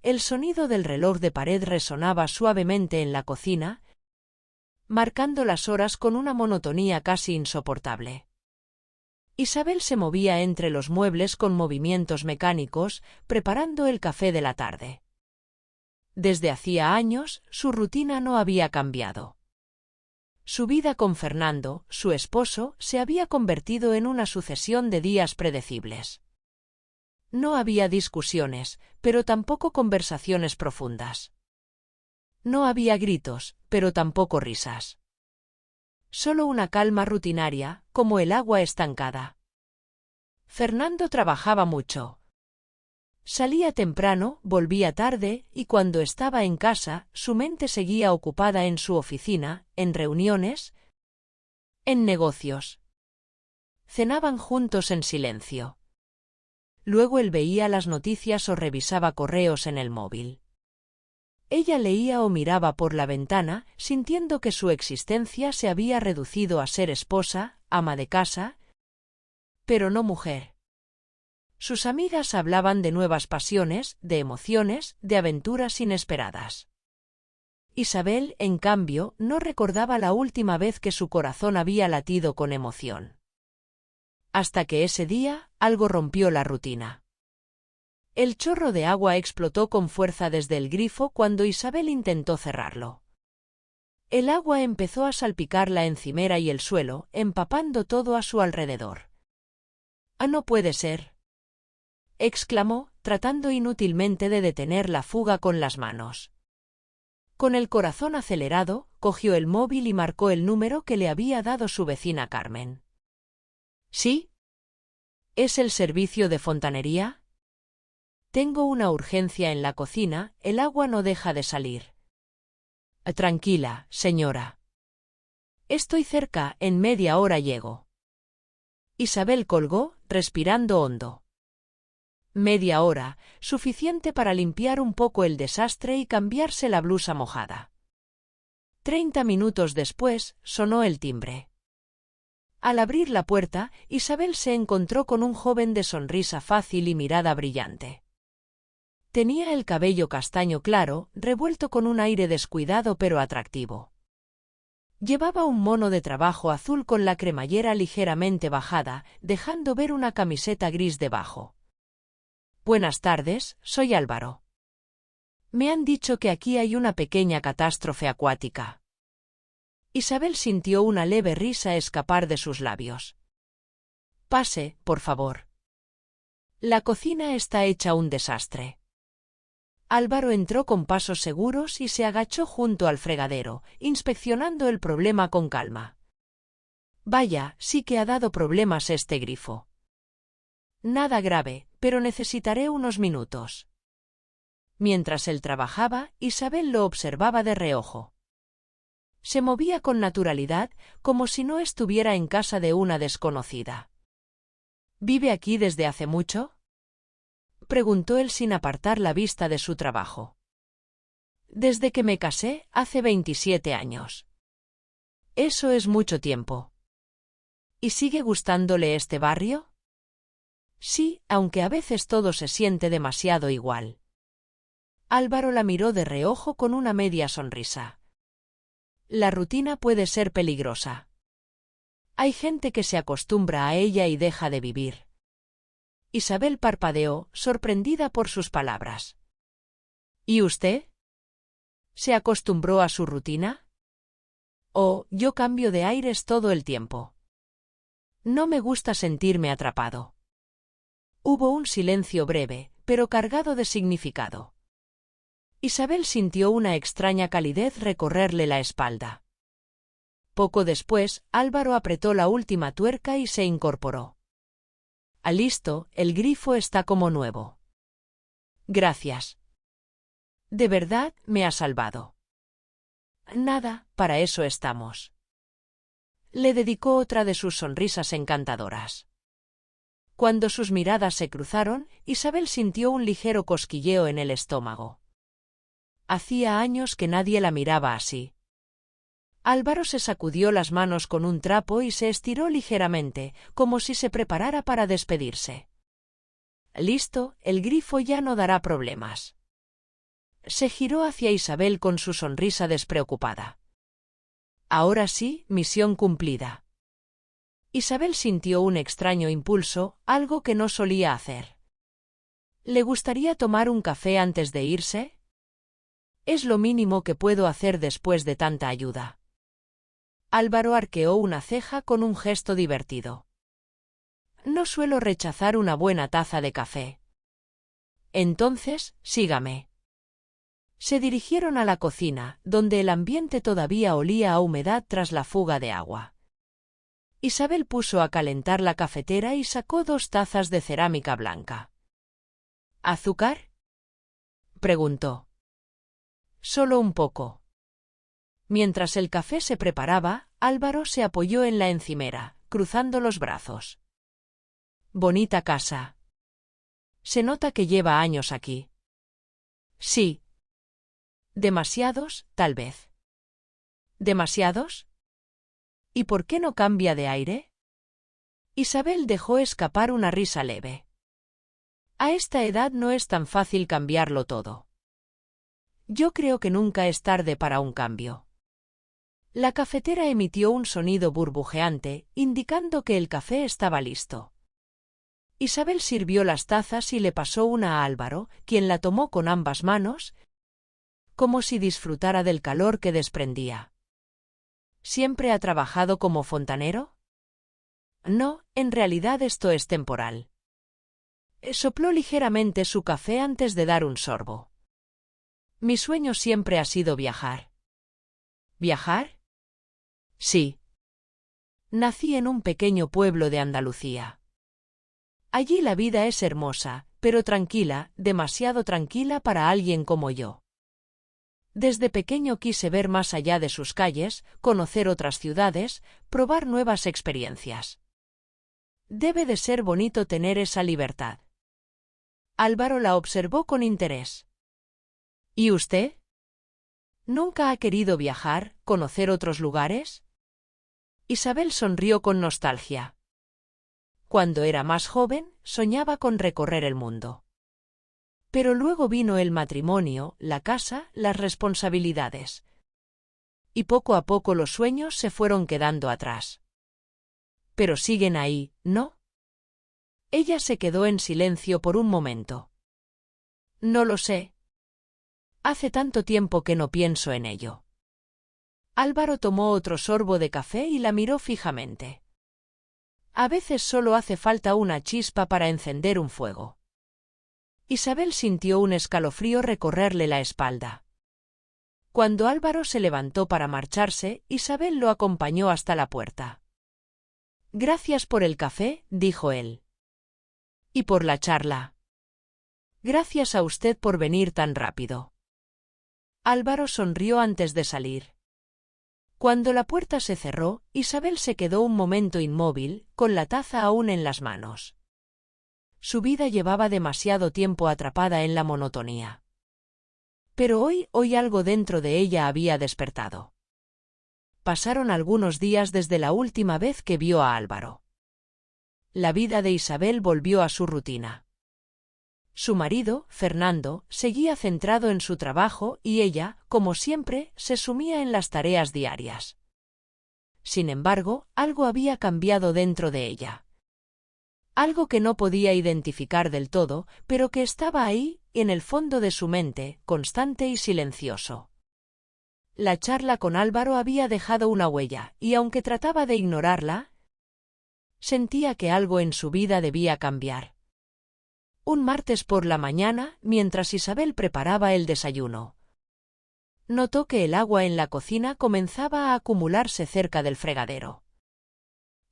el sonido del reloj de pared resonaba suavemente en la cocina, marcando las horas con una monotonía casi insoportable. Isabel se movía entre los muebles con movimientos mecánicos, preparando el café de la tarde. Desde hacía años, su rutina no había cambiado. Su vida con Fernando, su esposo, se había convertido en una sucesión de días predecibles. No había discusiones, pero tampoco conversaciones profundas. No había gritos, pero tampoco risas. Solo una calma rutinaria, como el agua estancada. Fernando trabajaba mucho. Salía temprano, volvía tarde, y cuando estaba en casa, su mente seguía ocupada en su oficina, en reuniones, en negocios. Cenaban juntos en silencio. Luego él veía las noticias o revisaba correos en el móvil. Ella leía o miraba por la ventana, sintiendo que su existencia se había reducido a ser esposa, ama de casa, pero no mujer. Sus amigas hablaban de nuevas pasiones, de emociones, de aventuras inesperadas. Isabel, en cambio, no recordaba la última vez que su corazón había latido con emoción. Hasta que ese día, algo rompió la rutina. El chorro de agua explotó con fuerza desde el grifo cuando Isabel intentó cerrarlo. El agua empezó a salpicar la encimera y el suelo, empapando todo a su alrededor. «¡Ah, no puede ser!», exclamó, tratando inútilmente de detener la fuga con las manos. Con el corazón acelerado, cogió el móvil y marcó el número que le había dado su vecina Carmen. «¿Sí? ¿Es el servicio de fontanería? Tengo una urgencia en la cocina, el agua no deja de salir». «Tranquila, señora. Estoy cerca, en media hora llego». Isabel colgó, respirando hondo. Media hora, suficiente para limpiar un poco el desastre y cambiarse la blusa mojada. 30 minutos después, sonó el timbre. Al abrir la puerta, Isabel se encontró con un joven de sonrisa fácil y mirada brillante. Tenía el cabello castaño claro, revuelto con un aire descuidado pero atractivo. Llevaba un mono de trabajo azul con la cremallera ligeramente bajada, dejando ver una camiseta gris debajo. «Buenas tardes, soy Álvaro. Me han dicho que aquí hay una pequeña catástrofe acuática». Isabel sintió una leve risa escapar de sus labios. «Pase, por favor. La cocina está hecha un desastre». Álvaro entró con pasos seguros y se agachó junto al fregadero, inspeccionando el problema con calma. «Vaya, sí que ha dado problemas este grifo». «Nada grave, pero necesitaré unos minutos». Mientras él trabajaba, Isabel lo observaba de reojo. Se movía con naturalidad, como si no estuviera en casa de una desconocida. «¿Vive aquí desde hace mucho?», preguntó él sin apartar la vista de su trabajo. «Desde que me casé, hace 27 años». «Eso es mucho tiempo». «¿Y sigue gustándole este barrio?». «Sí, aunque a veces todo se siente demasiado igual». Álvaro la miró de reojo con una media sonrisa. «La rutina puede ser peligrosa. Hay gente que se acostumbra a ella y deja de vivir». Isabel parpadeó, sorprendida por sus palabras. «¿Y usted? ¿Se acostumbró a su rutina?». «Oh, yo cambio de aires todo el tiempo. No me gusta sentirme atrapado». Hubo un silencio breve, pero cargado de significado. Isabel sintió una extraña calidez recorrerle la espalda. Poco después, Álvaro apretó la última tuerca y se incorporó. «Listo, el grifo está como nuevo». «Gracias. De verdad, me ha salvado». «Nada, para eso estamos». Le dedicó otra de sus sonrisas encantadoras. Cuando sus miradas se cruzaron, Isabel sintió un ligero cosquilleo en el estómago. Hacía años que nadie la miraba así. Álvaro se sacudió las manos con un trapo y se estiró ligeramente, como si se preparara para despedirse. «Listo, el grifo ya no dará problemas». Se giró hacia Isabel con su sonrisa despreocupada. Ahora sí, misión cumplida. Isabel sintió un extraño impulso, algo que no solía hacer. ¿Le gustaría tomar un café antes de irse? Es lo mínimo que puedo hacer después de tanta ayuda. Álvaro arqueó una ceja con un gesto divertido. No suelo rechazar una buena taza de café. Entonces, sígame. Se dirigieron a la cocina, donde el ambiente todavía olía a humedad tras la fuga de agua. Isabel puso a calentar la cafetera y sacó 2 tazas de cerámica blanca. ¿Azúcar?, preguntó. Solo un poco. Mientras el café se preparaba, Álvaro se apoyó en la encimera, cruzando los brazos. Bonita casa. Se nota que lleva años aquí. Sí. Demasiados, tal vez. ¿Demasiados? ¿Y por qué no cambia de aire? Isabel dejó escapar una risa leve. A esta edad no es tan fácil cambiarlo todo. Yo creo que nunca es tarde para un cambio. La cafetera emitió un sonido burbujeante, indicando que el café estaba listo. Isabel sirvió las tazas y le pasó una a Álvaro, quien la tomó con ambas manos, como si disfrutara del calor que desprendía. ¿Siempre ha trabajado como fontanero? No, en realidad esto es temporal. Sopló ligeramente su café antes de dar un sorbo. Mi sueño siempre ha sido viajar. ¿Viajar? Sí. Nací en un pequeño pueblo de Andalucía. Allí la vida es hermosa, pero tranquila, demasiado tranquila para alguien como yo. Desde pequeño quise ver más allá de sus calles, conocer otras ciudades, probar nuevas experiencias. Debe de ser bonito tener esa libertad. Álvaro la observó con interés. ¿Y usted? ¿Nunca ha querido viajar, conocer otros lugares? Isabel sonrió con nostalgia. Cuando era más joven, soñaba con recorrer el mundo. Pero luego vino el matrimonio, la casa, las responsabilidades. Y poco a poco los sueños se fueron quedando atrás. Pero siguen ahí, ¿no? Ella se quedó en silencio por un momento. No lo sé. Hace tanto tiempo que no pienso en ello. Álvaro tomó otro sorbo de café y la miró fijamente. A veces solo hace falta una chispa para encender un fuego. Isabel sintió un escalofrío recorrerle la espalda. Cuando Álvaro se levantó para marcharse, Isabel lo acompañó hasta la puerta. Gracias por el café, dijo él. Y por la charla. Gracias a usted por venir tan rápido. Álvaro sonrió antes de salir. Cuando la puerta se cerró, Isabel se quedó un momento inmóvil, con la taza aún en las manos. Su vida llevaba demasiado tiempo atrapada en la monotonía. Pero hoy algo dentro de ella había despertado. Pasaron algunos días desde la última vez que vio a Álvaro. La vida de Isabel volvió a su rutina. Su marido, Fernando, seguía centrado en su trabajo y ella, como siempre, se sumía en las tareas diarias. Sin embargo, algo había cambiado dentro de ella. Algo que no podía identificar del todo, pero que estaba ahí, en el fondo de su mente, constante y silencioso. La charla con Álvaro había dejado una huella, y aunque trataba de ignorarla, sentía que algo en su vida debía cambiar. Un martes por la mañana, mientras Isabel preparaba el desayuno, notó que el agua en la cocina comenzaba a acumularse cerca del fregadero.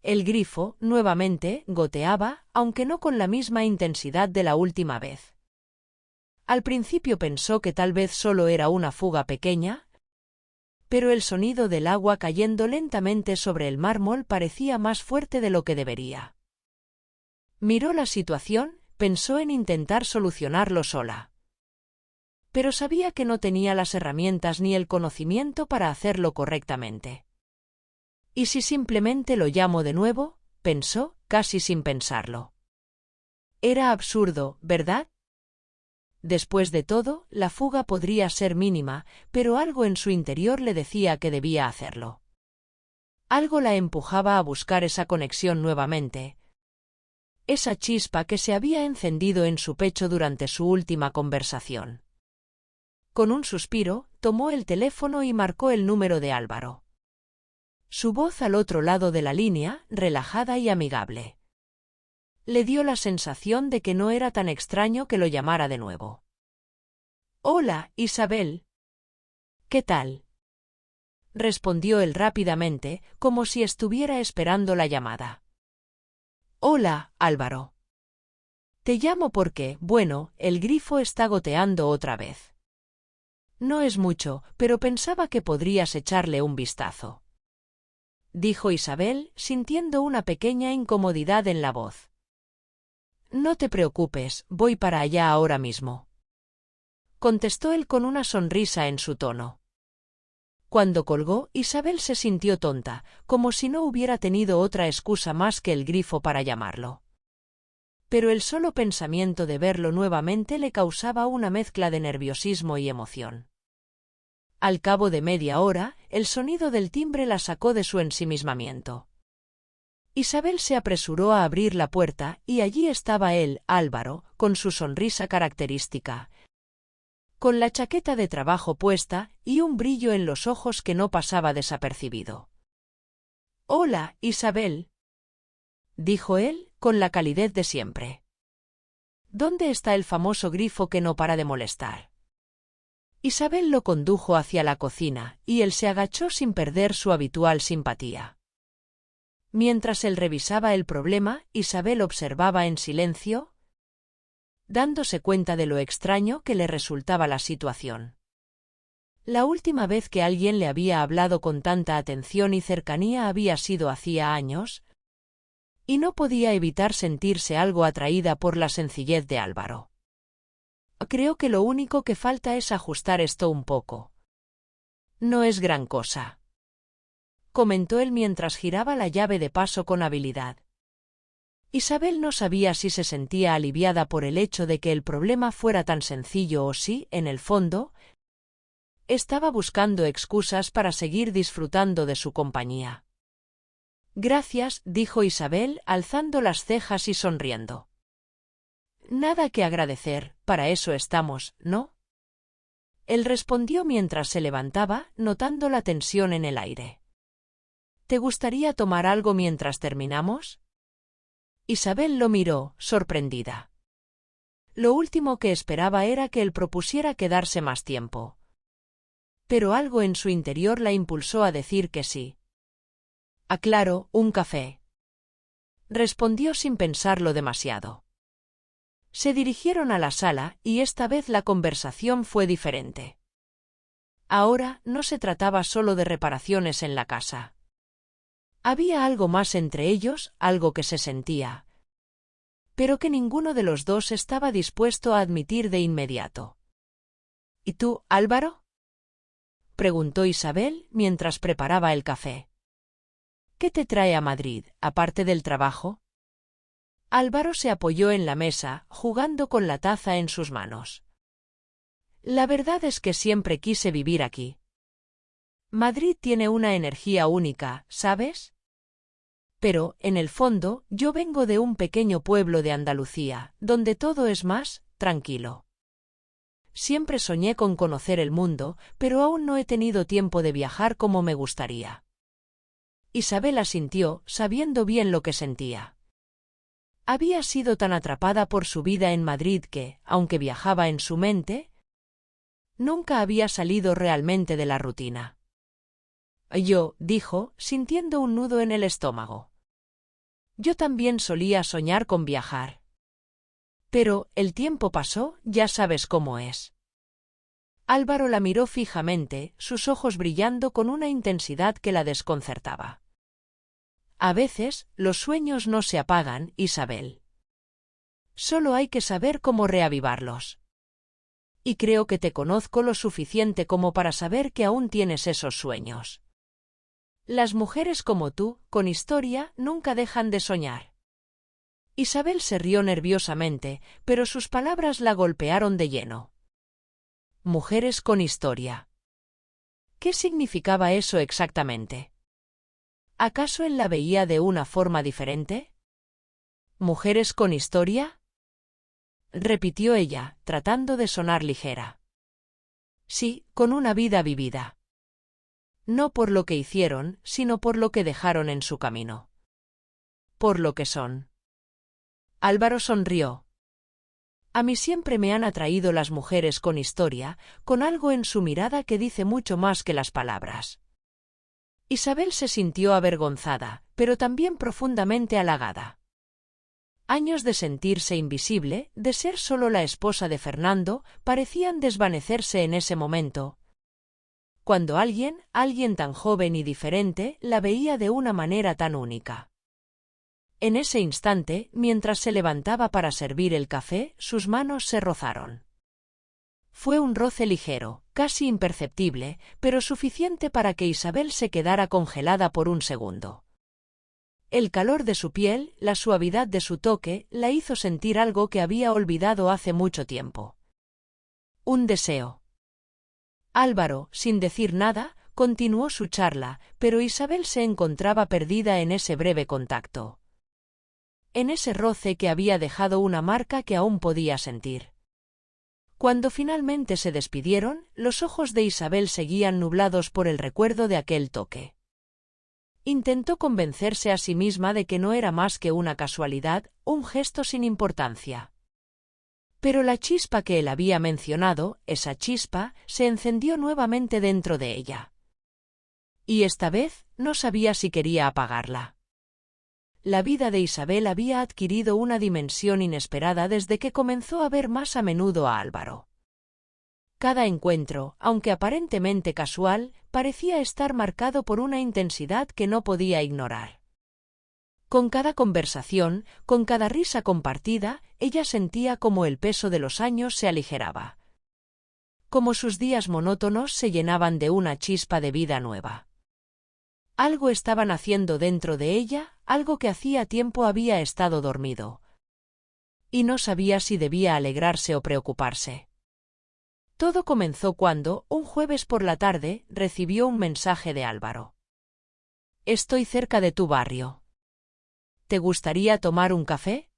El grifo, nuevamente, goteaba, aunque no con la misma intensidad de la última vez. Al principio pensó que tal vez solo era una fuga pequeña, pero el sonido del agua cayendo lentamente sobre el mármol parecía más fuerte de lo que debería. Miró la situación, pensó en intentar solucionarlo sola. Pero sabía que no tenía las herramientas ni el conocimiento para hacerlo correctamente. ¿Y si simplemente lo llamo de nuevo?, pensó, casi sin pensarlo. Era absurdo, ¿verdad? Después de todo, la fuga podría ser mínima, pero algo en su interior le decía que debía hacerlo. Algo la empujaba a buscar esa conexión nuevamente, esa chispa que se había encendido en su pecho durante su última conversación. Con un suspiro, tomó el teléfono y marcó el número de Álvaro. Su voz al otro lado de la línea, relajada y amigable, le dio la sensación de que no era tan extraño que lo llamara de nuevo. «Hola, Isabel. ¿Qué tal?», respondió él rápidamente, como si estuviera esperando la llamada. «Hola, Álvaro. Te llamo porque, bueno, el grifo está goteando otra vez. No es mucho, pero pensaba que podrías echarle un vistazo», dijo Isabel, sintiendo una pequeña incomodidad en la voz. «No te preocupes, voy para allá ahora mismo», contestó él con una sonrisa en su tono. Cuando colgó, Isabel se sintió tonta, como si no hubiera tenido otra excusa más que el grifo para llamarlo. Pero el solo pensamiento de verlo nuevamente le causaba una mezcla de nerviosismo y emoción. Al cabo de media hora, el sonido del timbre la sacó de su ensimismamiento. Isabel se apresuró a abrir la puerta, y allí estaba él, Álvaro, con su sonrisa característica, con la chaqueta de trabajo puesta y un brillo en los ojos que no pasaba desapercibido. «Hola, Isabel», dijo él, con la calidez de siempre. «¿Dónde está el famoso grifo que no para de molestar?». Isabel lo condujo hacia la cocina, y él se agachó sin perder su habitual simpatía. Mientras él revisaba el problema, Isabel observaba en silencio, dándose cuenta de lo extraño que le resultaba la situación. La última vez que alguien le había hablado con tanta atención y cercanía había sido hacía años, y no podía evitar sentirse algo atraída por la sencillez de Álvaro. «Creo que lo único que falta es ajustar esto un poco. No es gran cosa», comentó él mientras giraba la llave de paso con habilidad. Isabel no sabía si se sentía aliviada por el hecho de que el problema fuera tan sencillo o si, en el fondo, estaba buscando excusas para seguir disfrutando de su compañía. «Gracias», dijo Isabel, alzando las cejas y sonriendo. «Nada que agradecer, para eso estamos, ¿no?». Él respondió mientras se levantaba, notando la tensión en el aire. «¿Te gustaría tomar algo mientras terminamos?». Isabel lo miró, sorprendida. Lo último que esperaba era que él propusiera quedarse más tiempo. Pero algo en su interior la impulsó a decir que sí. «Claro, un café», respondió sin pensarlo demasiado. Se dirigieron a la sala, y esta vez la conversación fue diferente. Ahora no se trataba solo de reparaciones en la casa. Había algo más entre ellos, algo que se sentía, pero que ninguno de los dos estaba dispuesto a admitir de inmediato. «¿Y tú, Álvaro?», preguntó Isabel mientras preparaba el café. «¿Qué te trae a Madrid, aparte del trabajo?». Álvaro se apoyó en la mesa, jugando con la taza en sus manos. «La verdad es que siempre quise vivir aquí. Madrid tiene una energía única, ¿sabes? Pero, en el fondo, yo vengo de un pequeño pueblo de Andalucía, donde todo es más tranquilo. Siempre soñé con conocer el mundo, pero aún no he tenido tiempo de viajar como me gustaría». Isabel asintió, sabiendo bien lo que sentía. Había sido tan atrapada por su vida en Madrid que, aunque viajaba en su mente, nunca había salido realmente de la rutina. «Yo», dijo, sintiendo un nudo en el estómago. «Yo también solía soñar con viajar. Pero, el tiempo pasó, ya sabes cómo es». Álvaro la miró fijamente, sus ojos brillando con una intensidad que la desconcertaba. «A veces, los sueños no se apagan, Isabel. Solo hay que saber cómo reavivarlos. Y creo que te conozco lo suficiente como para saber que aún tienes esos sueños. Las mujeres como tú, con historia, nunca dejan de soñar». Isabel se rió nerviosamente, pero sus palabras la golpearon de lleno. Mujeres con historia. ¿Qué significaba eso exactamente? ¿Acaso él la veía de una forma diferente? ¿Mujeres con historia? Repitió ella, tratando de sonar ligera. Sí, con una vida vivida. No por lo que hicieron, sino por lo que dejaron en su camino. Por lo que son. Álvaro sonrió. A mí siempre me han atraído las mujeres con historia, con algo en su mirada que dice mucho más que las palabras. Isabel se sintió avergonzada, pero también profundamente halagada. Años de sentirse invisible, de ser solo la esposa de Fernando, parecían desvanecerse en ese momento, cuando alguien tan joven y diferente, la veía de una manera tan única. En ese instante, mientras se levantaba para servir el café, sus manos se rozaron. Fue un roce ligero, casi imperceptible, pero suficiente para que Isabel se quedara congelada por un segundo. El calor de su piel, la suavidad de su toque, la hizo sentir algo que había olvidado hace mucho tiempo. Un deseo. Álvaro, sin decir nada, continuó su charla, pero Isabel se encontraba perdida en ese breve contacto. En ese roce que había dejado una marca que aún podía sentir. Cuando finalmente se despidieron, los ojos de Isabel seguían nublados por el recuerdo de aquel toque. Intentó convencerse a sí misma de que no era más que una casualidad, un gesto sin importancia. Pero la chispa que él había mencionado, esa chispa, se encendió nuevamente dentro de ella. Y esta vez, no sabía si quería apagarla. La vida de Isabel había adquirido una dimensión inesperada desde que comenzó a ver más a menudo a Álvaro. Cada encuentro, aunque aparentemente casual, parecía estar marcado por una intensidad que no podía ignorar. Con cada conversación, con cada risa compartida, ella sentía como el peso de los años se aligeraba. Como sus días monótonos se llenaban de una chispa de vida nueva. Algo estaba naciendo dentro de ella, algo que hacía tiempo había estado dormido. Y no sabía si debía alegrarse o preocuparse. Todo comenzó cuando, un jueves por la tarde, recibió un mensaje de Álvaro. «Estoy cerca de tu barrio. ¿Te gustaría tomar un café?»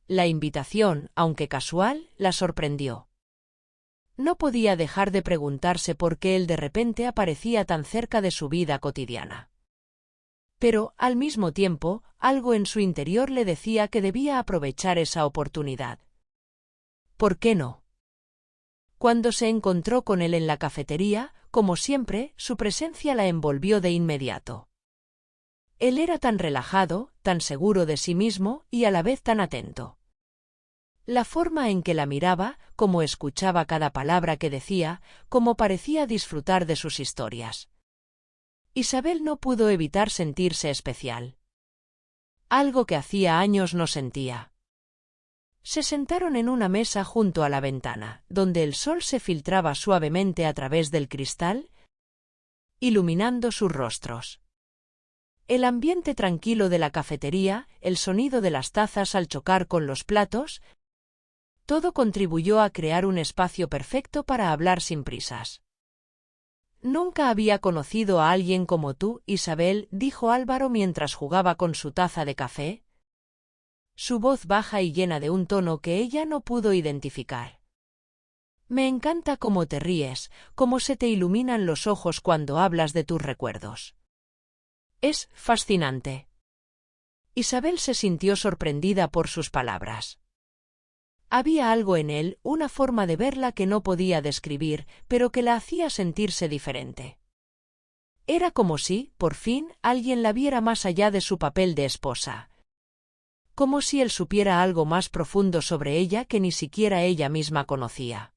La invitación, aunque casual, la sorprendió. No podía dejar de preguntarse por qué él de repente aparecía tan cerca de su vida cotidiana. Pero, al mismo tiempo, algo en su interior le decía que debía aprovechar esa oportunidad. ¿Por qué no? Cuando se encontró con él en la cafetería, como siempre, su presencia la envolvió de inmediato. Él era tan relajado, tan seguro de sí mismo y a la vez tan atento. La forma en que la miraba, cómo escuchaba cada palabra que decía, cómo parecía disfrutar de sus historias. Isabel no pudo evitar sentirse especial. Algo que hacía años no sentía. Se sentaron en una mesa junto a la ventana, donde el sol se filtraba suavemente a través del cristal, iluminando sus rostros. El ambiente tranquilo de la cafetería, el sonido de las tazas al chocar con los platos, todo contribuyó a crear un espacio perfecto para hablar sin prisas. «Nunca había conocido a alguien como tú, Isabel», dijo Álvaro mientras jugaba con su taza de café. Su voz baja y llena de un tono que ella no pudo identificar. «Me encanta cómo te ríes, cómo se te iluminan los ojos cuando hablas de tus recuerdos. Es fascinante». Isabel se sintió sorprendida por sus palabras. Había algo en él, una forma de verla que no podía describir, pero que la hacía sentirse diferente. Era como si, por fin, alguien la viera más allá de su papel de esposa. Como si él supiera algo más profundo sobre ella que ni siquiera ella misma conocía.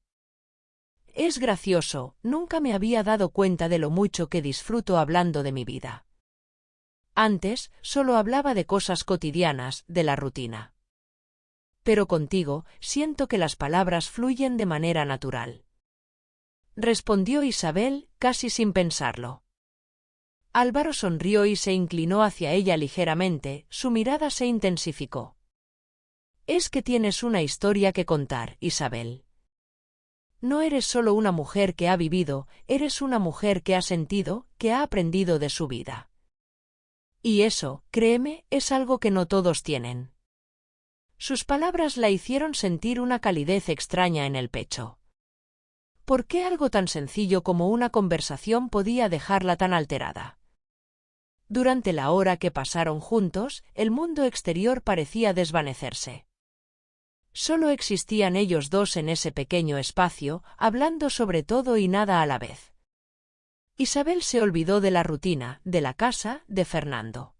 «Es gracioso, nunca me había dado cuenta de lo mucho que disfruto hablando de mi vida. Antes, solo hablaba de cosas cotidianas, de la rutina. Pero contigo, siento que las palabras fluyen de manera natural», respondió Isabel, casi sin pensarlo. Álvaro sonrió y se inclinó hacia ella ligeramente, su mirada se intensificó. Es que tienes una historia que contar, Isabel. No eres solo una mujer que ha vivido, eres una mujer que ha sentido, que ha aprendido de su vida. Y eso, créeme, es algo que no todos tienen. Sus palabras la hicieron sentir una calidez extraña en el pecho. ¿Por qué algo tan sencillo como una conversación podía dejarla tan alterada? Durante la hora que pasaron juntos, el mundo exterior parecía desvanecerse. Solo existían ellos dos en ese pequeño espacio, hablando sobre todo y nada a la vez. Isabel se olvidó de la rutina, de la casa, de Fernando.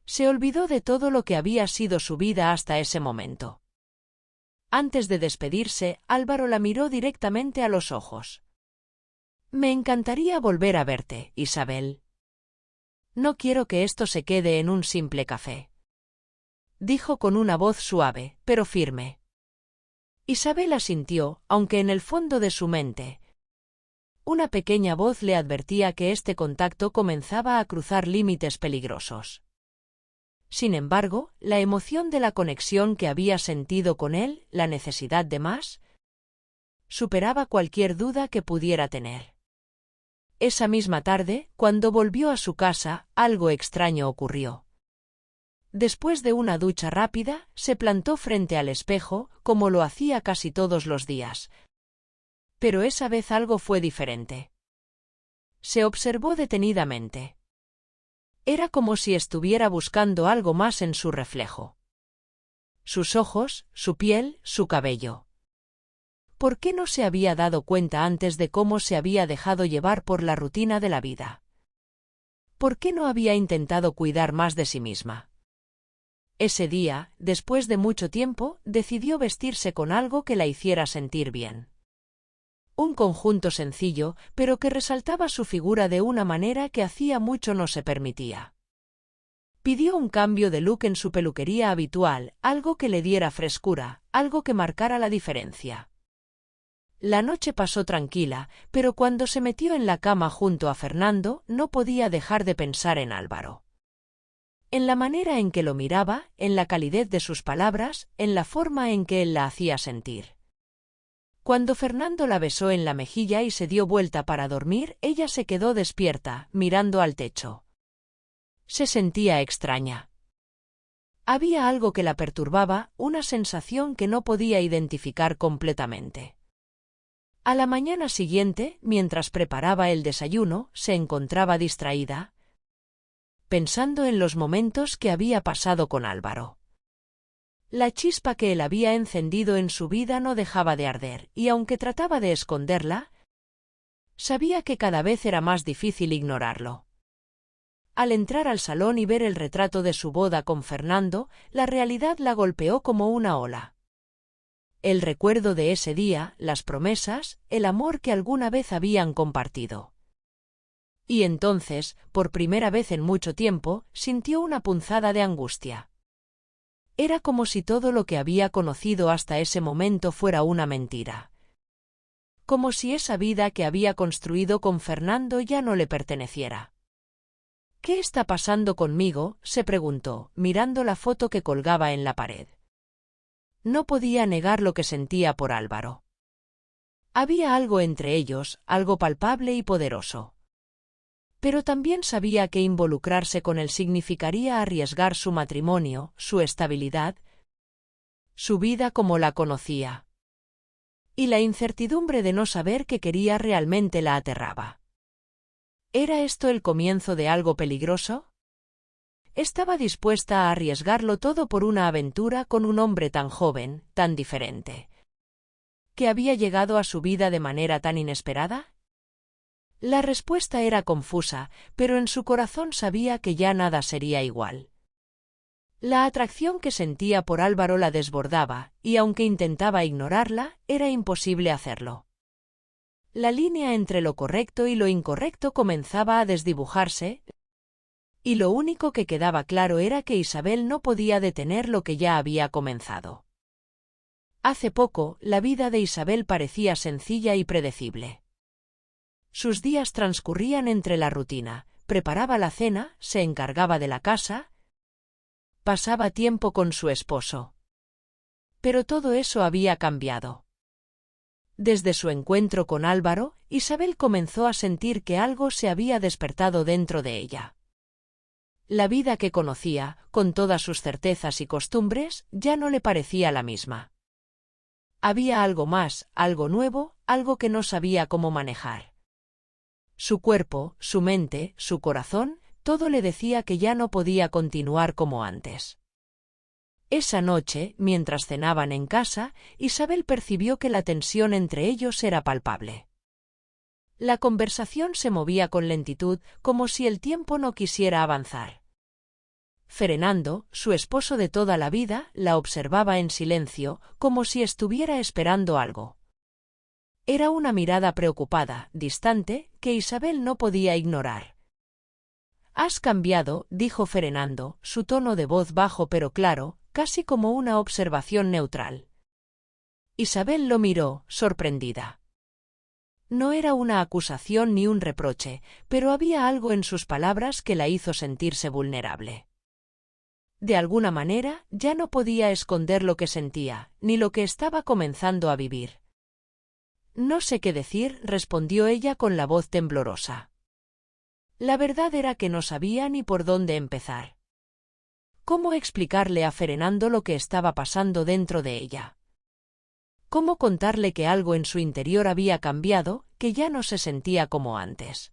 Se olvidó de todo lo que había sido su vida hasta ese momento. Antes de despedirse, Álvaro la miró directamente a los ojos. Me encantaría volver a verte, Isabel. No quiero que esto se quede en un simple café. Dijo con una voz suave, pero firme. Isabel asintió, aunque en el fondo de su mente una pequeña voz le advertía que este contacto comenzaba a cruzar límites peligrosos. Sin embargo, la emoción de la conexión que había sentido con él, la necesidad de más, superaba cualquier duda que pudiera tener. Esa misma tarde, cuando volvió a su casa, algo extraño ocurrió. Después de una ducha rápida, se plantó frente al espejo, como lo hacía casi todos los días. Pero esa vez algo fue diferente. Se observó detenidamente. Era como si estuviera buscando algo más en su reflejo. Sus ojos, su piel, su cabello. ¿Por qué no se había dado cuenta antes de cómo se había dejado llevar por la rutina de la vida? ¿Por qué no había intentado cuidar más de sí misma? Ese día, después de mucho tiempo, decidió vestirse con algo que la hiciera sentir bien. Un conjunto sencillo, pero que resaltaba su figura de una manera que hacía mucho no se permitía. Pidió un cambio de look en su peluquería habitual, algo que le diera frescura, algo que marcara la diferencia. La noche pasó tranquila, pero cuando se metió en la cama junto a Fernando, no podía dejar de pensar en Álvaro. En la manera en que lo miraba, en la calidez de sus palabras, en la forma en que él la hacía sentir. Cuando Fernando la besó en la mejilla y se dio vuelta para dormir, ella se quedó despierta, mirando al techo. Se sentía extraña. Había algo que la perturbaba, una sensación que no podía identificar completamente. A la mañana siguiente, mientras preparaba el desayuno, se encontraba distraída, pensando en los momentos que había pasado con Álvaro. La chispa que él había encendido en su vida no dejaba de arder, y aunque trataba de esconderla, sabía que cada vez era más difícil ignorarlo. Al entrar al salón y ver el retrato de su boda con Fernando, la realidad la golpeó como una ola. El recuerdo de ese día, las promesas, el amor que alguna vez habían compartido. Y entonces, por primera vez en mucho tiempo, sintió una punzada de angustia. Era como si todo lo que había conocido hasta ese momento fuera una mentira. Como si esa vida que había construido con Fernando ya no le perteneciera. ¿Qué está pasando conmigo?, se preguntó, mirando la foto que colgaba en la pared. No podía negar lo que sentía por Álvaro. Había algo entre ellos, algo palpable y poderoso. Pero también sabía que involucrarse con él significaría arriesgar su matrimonio, su estabilidad, su vida como la conocía. Y la incertidumbre de no saber qué quería realmente la aterraba. ¿Era esto el comienzo de algo peligroso? Estaba dispuesta a arriesgarlo todo por una aventura con un hombre tan joven, tan diferente, que había llegado a su vida de manera tan inesperada. La respuesta era confusa, pero en su corazón sabía que ya nada sería igual. La atracción que sentía por Álvaro la desbordaba, y aunque intentaba ignorarla, era imposible hacerlo. La línea entre lo correcto y lo incorrecto comenzaba a desdibujarse, y lo único que quedaba claro era que Isabel no podía detener lo que ya había comenzado. Hace poco, la vida de Isabel parecía sencilla y predecible. Sus días transcurrían entre la rutina, preparaba la cena, se encargaba de la casa, pasaba tiempo con su esposo. pero todo eso había cambiado. Desde su encuentro con Álvaro, Isabel comenzó a sentir que algo se había despertado dentro de ella. La vida que conocía, con todas sus certezas y costumbres, ya no le parecía la misma. Había algo más, algo nuevo, algo que no sabía cómo manejar. Su cuerpo, su mente, su corazón, todo le decía que ya no podía continuar como antes. Esa noche, mientras cenaban en casa, Isabel percibió que la tensión entre ellos era palpable. La conversación se movía con lentitud, como si el tiempo no quisiera avanzar. Fernando, su esposo de toda la vida, la observaba en silencio, como si estuviera esperando algo. Era una mirada preocupada, distante, que Isabel no podía ignorar. «Has cambiado», dijo Fernando, su tono de voz bajo pero claro, casi como una observación neutral. Isabel lo miró, sorprendida. No era una acusación ni un reproche, pero había algo en sus palabras que la hizo sentirse vulnerable. De alguna manera, ya no podía esconder lo que sentía, ni lo que estaba comenzando a vivir. «No sé qué decir», respondió ella con la voz temblorosa. La verdad era que no sabía ni por dónde empezar. ¿Cómo explicarle a Fernando lo que estaba pasando dentro de ella? ¿Cómo contarle que algo en su interior había cambiado, que ya no se sentía como antes?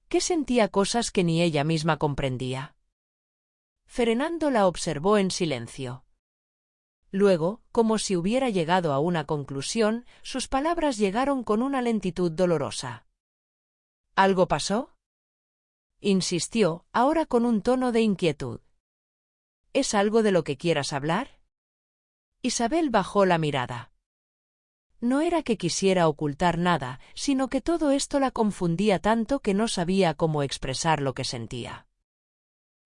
¿Que sentía cosas que ni ella misma comprendía? Fernando la observó en silencio. Luego, como si hubiera llegado a una conclusión, sus palabras llegaron con una lentitud dolorosa. ¿Algo pasó?, insistió, ahora con un tono de inquietud. ¿Es algo de lo que quieras hablar? Isabel bajó la mirada. No era que quisiera ocultar nada, sino que todo esto la confundía tanto que no sabía cómo expresar lo que sentía.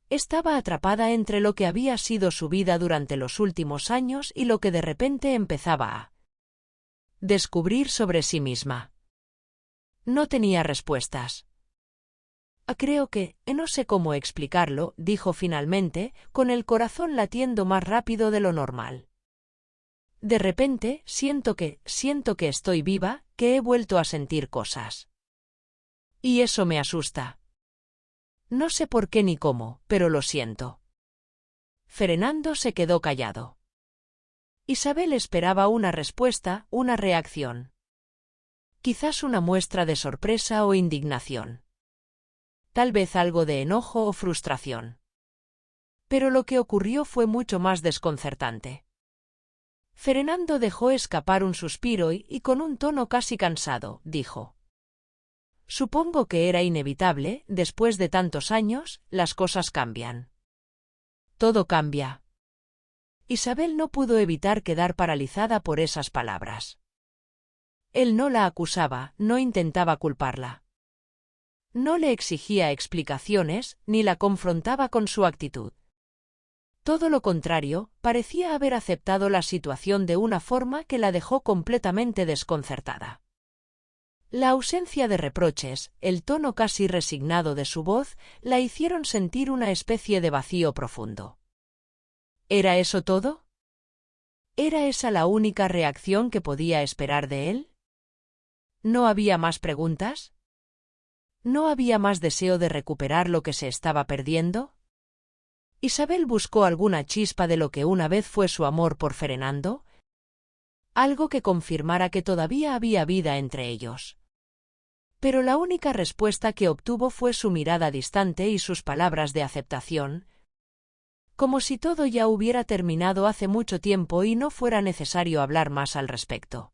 Estaba atrapada entre lo que había sido su vida durante los últimos años y lo que de repente empezaba a descubrir sobre sí misma. No tenía respuestas. Creo que, no sé cómo explicarlo», dijo finalmente, con el corazón latiendo más rápido de lo normal. De repente, siento que estoy viva, que he vuelto a sentir cosas. Y eso me asusta. No sé por qué ni cómo, pero lo siento. Fernando se quedó callado. Isabel esperaba una respuesta, una reacción. Quizás una muestra de sorpresa o indignación. Tal vez algo de enojo o frustración. Pero lo que ocurrió fue mucho más desconcertante. Fernando dejó escapar un suspiro y con un tono casi cansado, dijo: «Supongo que era inevitable, después de tantos años, las cosas cambian. Todo cambia». Isabel no pudo evitar quedar paralizada por esas palabras. Él no la acusaba, no intentaba culparla. No le exigía explicaciones, ni la confrontaba con su actitud. Todo lo contrario, parecía haber aceptado la situación de una forma que la dejó completamente desconcertada. La ausencia de reproches, el tono casi resignado de su voz, la hicieron sentir una especie de vacío profundo. ¿Era eso todo? ¿Era esa la única reacción que podía esperar de él? ¿No había más preguntas? ¿No había más deseo de recuperar lo que se estaba perdiendo? Isabel buscó alguna chispa de lo que una vez fue su amor por Fernando, algo que confirmara que todavía había vida entre ellos. Pero la única respuesta que obtuvo fue su mirada distante y sus palabras de aceptación, como si todo ya hubiera terminado hace mucho tiempo y no fuera necesario hablar más al respecto.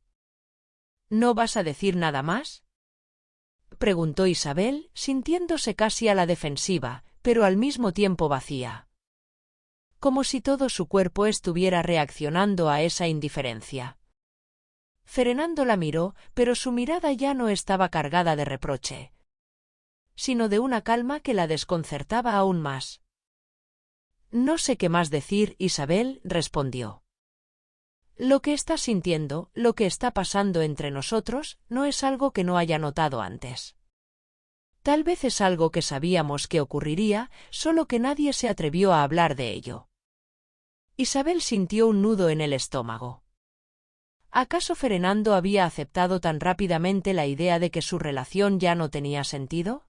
¿No vas a decir nada más?, preguntó Isabel, sintiéndose casi a la defensiva, pero al mismo tiempo vacía. Como si todo su cuerpo estuviera reaccionando a esa indiferencia. Fernando la miró, pero su mirada ya no estaba cargada de reproche, sino de una calma que la desconcertaba aún más. «No sé qué más decir», Isabel respondió. «Lo que estás sintiendo, lo que está pasando entre nosotros, no es algo que no haya notado antes. Tal vez es algo que sabíamos que ocurriría, solo que nadie se atrevió a hablar de ello». Isabel sintió un nudo en el estómago. ¿Acaso Fernando había aceptado tan rápidamente la idea de que su relación ya no tenía sentido?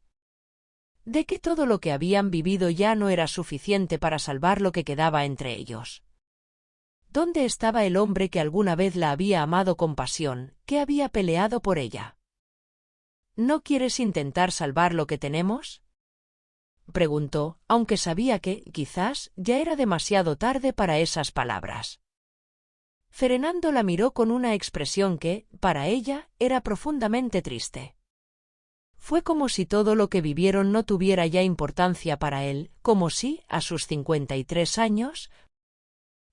¿De que todo lo que habían vivido ya no era suficiente para salvar lo que quedaba entre ellos? ¿Dónde estaba el hombre que alguna vez la había amado con pasión, que había peleado por ella? ¿No quieres intentar salvar lo que tenemos?, preguntó, aunque sabía que, quizás, ya era demasiado tarde para esas palabras. Fernando la miró con una expresión que, para ella, era profundamente triste. Fue como si todo lo que vivieron no tuviera ya importancia para él, como si, a sus 53 años,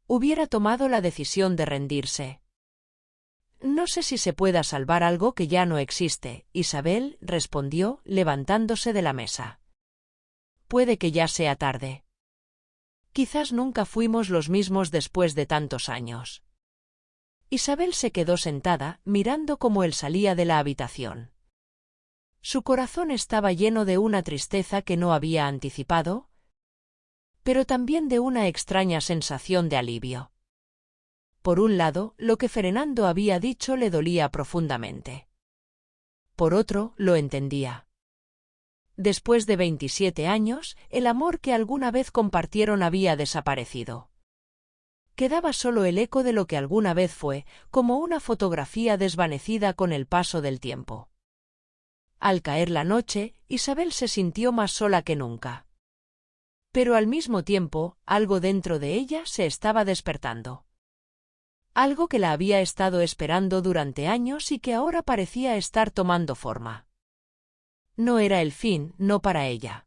hubiera tomado la decisión de rendirse. No sé si se pueda salvar algo que ya no existe, Isabel respondió, levantándose de la mesa. Puede que ya sea tarde. Quizás nunca fuimos los mismos después de tantos años. Isabel se quedó sentada, mirando cómo él salía de la habitación. Su corazón estaba lleno de una tristeza que no había anticipado, pero también de una extraña sensación de alivio. Por un lado, lo que Fernando había dicho le dolía profundamente. Por otro, lo entendía. Después de 27 años, el amor que alguna vez compartieron había desaparecido. Quedaba solo el eco de lo que alguna vez fue, como una fotografía desvanecida con el paso del tiempo. Al caer la noche, Isabel se sintió más sola que nunca. Pero al mismo tiempo, algo dentro de ella se estaba despertando. Algo que la había estado esperando durante años y que ahora parecía estar tomando forma. No era el fin, no para ella.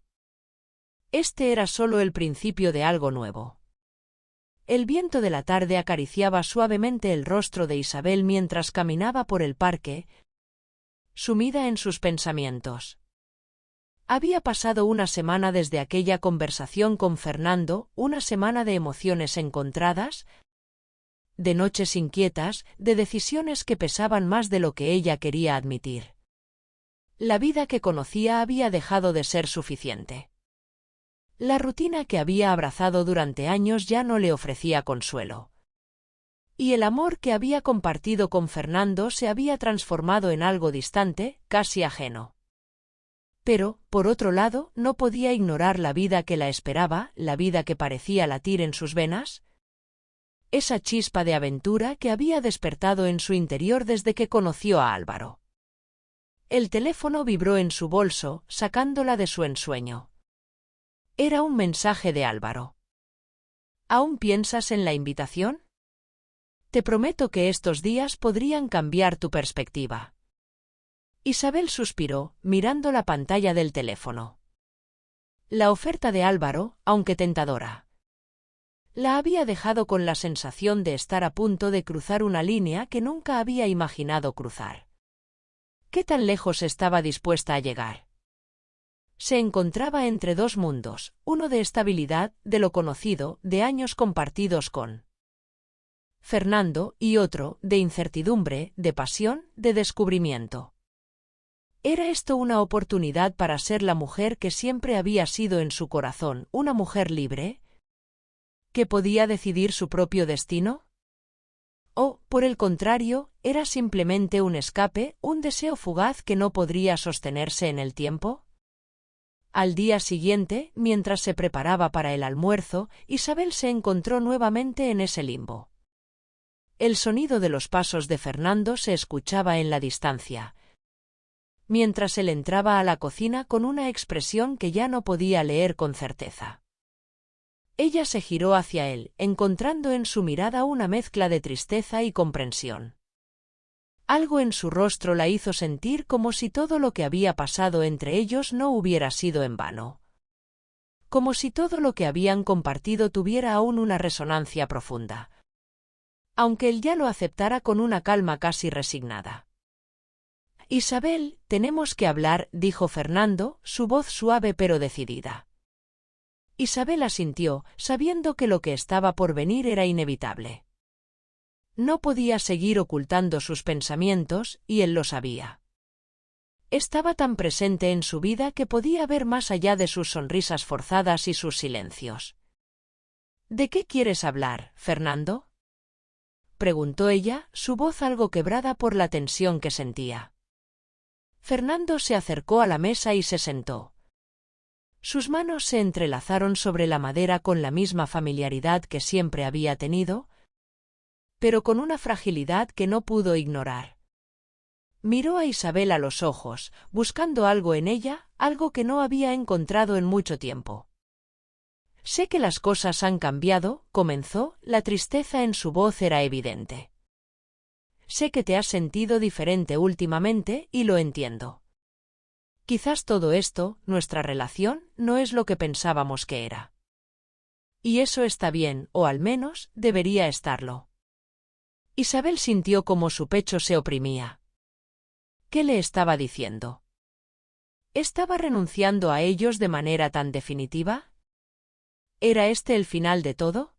Este era solo el principio de algo nuevo. El viento de la tarde acariciaba suavemente el rostro de Isabel mientras caminaba por el parque, sumida en sus pensamientos. Había pasado una semana desde aquella conversación con Fernando, una semana de emociones encontradas, de noches inquietas, de decisiones que pesaban más de lo que ella quería admitir. La vida que conocía había dejado de ser suficiente. La rutina que había abrazado durante años ya no le ofrecía consuelo. Y el amor que había compartido con Fernando se había transformado en algo distante, casi ajeno. Pero, por otro lado, no podía ignorar la vida que la esperaba, la vida que parecía latir en sus venas, esa chispa de aventura que había despertado en su interior desde que conoció a Álvaro. El teléfono vibró en su bolso, sacándola de su ensueño. Era un mensaje de Álvaro. ¿Aún piensas en la invitación? Te prometo que estos días podrían cambiar tu perspectiva. Isabel suspiró, mirando la pantalla del teléfono. La oferta de Álvaro, aunque tentadora, la había dejado con la sensación de estar a punto de cruzar una línea que nunca había imaginado cruzar. ¿Qué tan lejos estaba dispuesta a llegar? Se encontraba entre dos mundos, uno de estabilidad, de lo conocido, de años compartidos con Fernando, y otro, de incertidumbre, de pasión, de descubrimiento. ¿Era esto una oportunidad para ser la mujer que siempre había sido en su corazón, una mujer libre, que podía decidir su propio destino? ¿O, por el contrario, era simplemente un escape, un deseo fugaz que no podría sostenerse en el tiempo? Al día siguiente, mientras se preparaba para el almuerzo, Isabel se encontró nuevamente en ese limbo. El sonido de los pasos de Fernando se escuchaba en la distancia, mientras él entraba a la cocina con una expresión que ya no podía leer con certeza. Ella se giró hacia él, encontrando en su mirada una mezcla de tristeza y comprensión. Algo en su rostro la hizo sentir como si todo lo que había pasado entre ellos no hubiera sido en vano. Como si todo lo que habían compartido tuviera aún una resonancia profunda. Aunque él ya lo aceptara con una calma casi resignada. Isabel, tenemos que hablar, dijo Fernando, su voz suave pero decidida. Isabel asintió, sabiendo que lo que estaba por venir era inevitable. No podía seguir ocultando sus pensamientos, y él lo sabía. Estaba tan presente en su vida que podía ver más allá de sus sonrisas forzadas y sus silencios. ¿De qué quieres hablar, Fernando?, preguntó ella, su voz algo quebrada por la tensión que sentía. Fernando se acercó a la mesa y se sentó. Sus manos se entrelazaron sobre la madera con la misma familiaridad que siempre había tenido, pero con una fragilidad que no pudo ignorar. Miró a Isabel a los ojos, buscando algo en ella, algo que no había encontrado en mucho tiempo. Sé que las cosas han cambiado, comenzó, la tristeza en su voz era evidente. Sé que te has sentido diferente últimamente y lo entiendo. Quizás todo esto, nuestra relación, no es lo que pensábamos que era. Y eso está bien, o al menos, debería estarlo. Isabel sintió como su pecho se oprimía. ¿Qué le estaba diciendo? ¿Estaba renunciando a ellos de manera tan definitiva? ¿Era este el final de todo?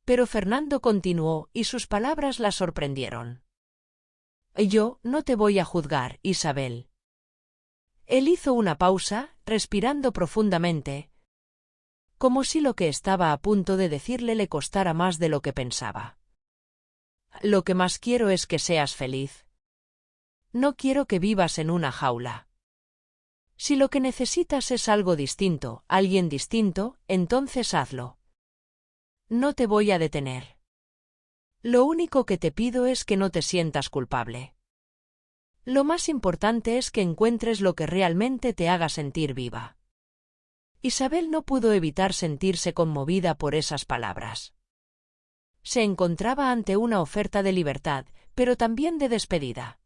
Pero Fernando continuó, y sus palabras la sorprendieron. Yo no te voy a juzgar, Isabel. Él hizo una pausa, respirando profundamente, como si lo que estaba a punto de decirle le costara más de lo que pensaba. Lo que más quiero es que seas feliz. No quiero que vivas en una jaula. Si lo que necesitas es algo distinto, alguien distinto, entonces hazlo. No te voy a detener. Lo único que te pido es que no te sientas culpable. Lo más importante es que encuentres lo que realmente te haga sentir viva. Isabel no pudo evitar sentirse conmovida por esas palabras. Se encontraba ante una oferta de libertad, pero también de despedida.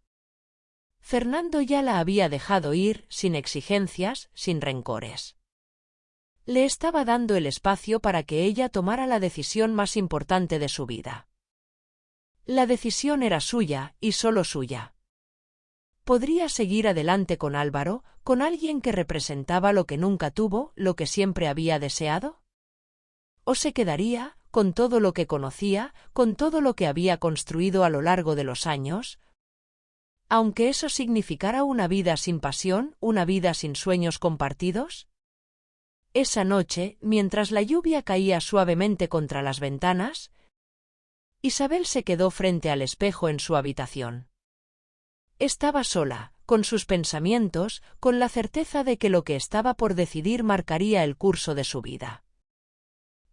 Fernando ya la había dejado ir, sin exigencias, sin rencores. Le estaba dando el espacio para que ella tomara la decisión más importante de su vida. La decisión era suya, y solo suya. ¿Podría seguir adelante con Álvaro, con alguien que representaba lo que nunca tuvo, lo que siempre había deseado? ¿O se quedaría, con todo lo que conocía, con todo lo que había construido a lo largo de los años, aunque eso significara una vida sin pasión, una vida sin sueños compartidos? Esa noche, mientras la lluvia caía suavemente contra las ventanas, Isabel se quedó frente al espejo en su habitación. Estaba sola, con sus pensamientos, con la certeza de que lo que estaba por decidir marcaría el curso de su vida.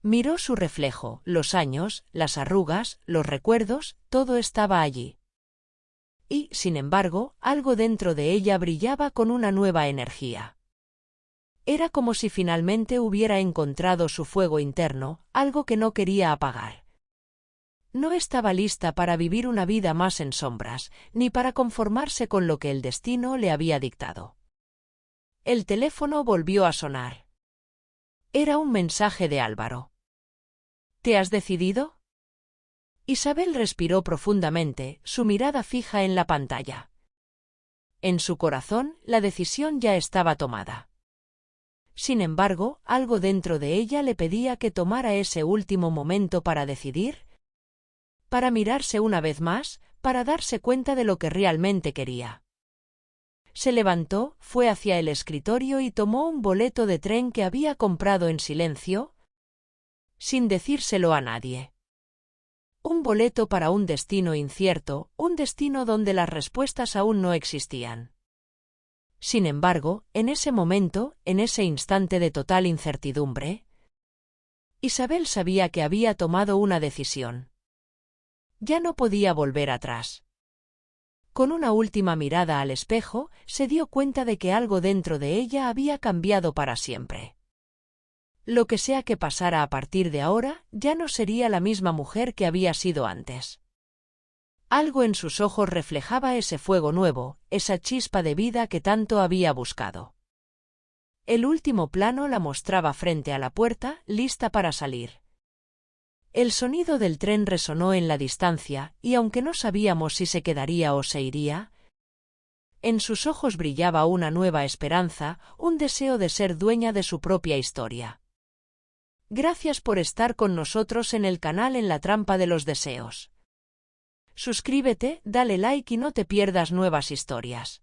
Miró su reflejo, los años, las arrugas, los recuerdos, todo estaba allí. Y, sin embargo, algo dentro de ella brillaba con una nueva energía. Era como si finalmente hubiera encontrado su fuego interno, algo que no quería apagar. No estaba lista para vivir una vida más en sombras, ni para conformarse con lo que el destino le había dictado. El teléfono volvió a sonar. Era un mensaje de Álvaro. ¿Te has decidido? Isabel respiró profundamente, su mirada fija en la pantalla. En su corazón, la decisión ya estaba tomada. Sin embargo, algo dentro de ella le pedía que tomara ese último momento para decidir, para mirarse una vez más, para darse cuenta de lo que realmente quería. Se levantó, fue hacia el escritorio y tomó un boleto de tren que había comprado en silencio, sin decírselo a nadie. Un boleto para un destino incierto, un destino donde las respuestas aún no existían. Sin embargo, en ese momento, en ese instante de total incertidumbre, Isabel sabía que había tomado una decisión. Ya no podía volver atrás. Con una última mirada al espejo, se dio cuenta de que algo dentro de ella había cambiado para siempre. Lo que sea que pasara a partir de ahora, ya no sería la misma mujer que había sido antes. Algo en sus ojos reflejaba ese fuego nuevo, esa chispa de vida que tanto había buscado. El último plano la mostraba frente a la puerta, lista para salir. El sonido del tren resonó en la distancia, y aunque no sabíamos si se quedaría o se iría, en sus ojos brillaba una nueva esperanza, un deseo de ser dueña de su propia historia. Gracias por estar con nosotros en el canal En la Trampa de los Deseos. Suscríbete, dale like y no te pierdas nuevas historias.